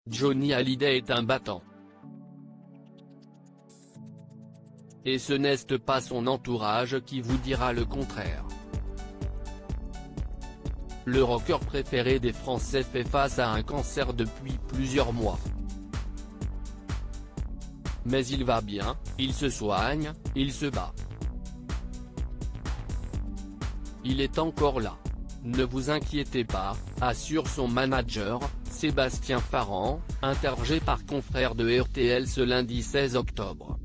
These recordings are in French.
Johnny Hallyday est un battant. Et ce n'est pas son entourage qui vous dira le contraire. Le rocker préféré des Français fait face à un cancer depuis plusieurs mois. Mais il va bien, il se soigne, il se bat. Il est encore là. Ne vous inquiétez pas, assure son manager, Sébastien Farran, interrogé par confrère de RTL ce lundi 16 octobre.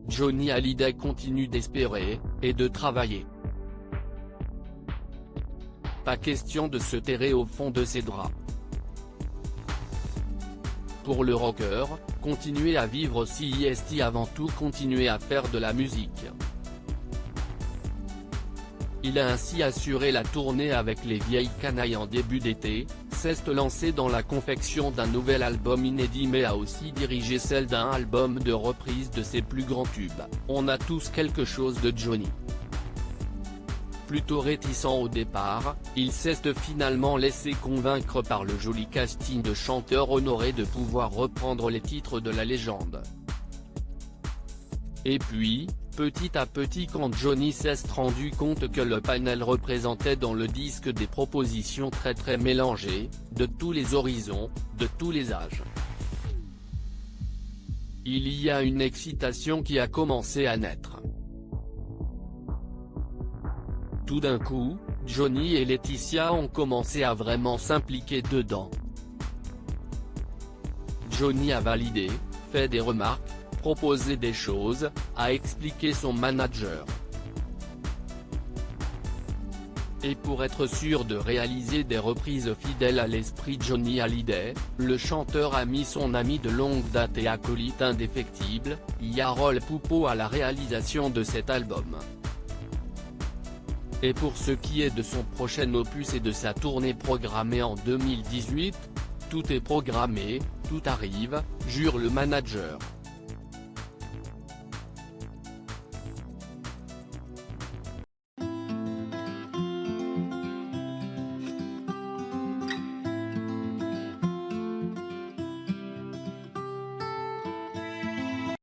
Johnny Hallyday continue d'espérer, et de travailler. Pas question de se terrer au fond de ses draps. Pour le rocker, continuer à vivre aussi est avant tout continuer à faire de la musique. Il a ainsi assuré la tournée avec les Vieilles Canailles en début d'été, s'est lancé dans la confection d'un nouvel album inédit mais a aussi dirigé celle d'un album de reprise de ses plus grands tubes. On a tous quelque chose de Johnny. Plutôt réticent au départ, il s'est finalement laissé convaincre par le joli casting de chanteurs honorés de pouvoir reprendre les titres de la légende. Et puis, petit à petit quand Johnny s'est rendu compte que le panel représentait dans le disque des propositions très mélangées, de tous les horizons, de tous les âges. Il y a une excitation qui a commencé à naître. Tout d'un coup, Johnny et Laetitia ont commencé à vraiment s'impliquer dedans. Johnny a validé, fait des remarques, proposé des choses, a expliqué son manager. Et pour être sûr de réaliser des reprises fidèles à l'esprit Johnny Hallyday, le chanteur a mis son ami de longue date et acolyte indéfectible, Yarol Poupeau à la réalisation de cet album. Et pour ce qui est de son prochain opus et de sa tournée programmée en 2018, tout est programmé, tout arrive, jure le manager.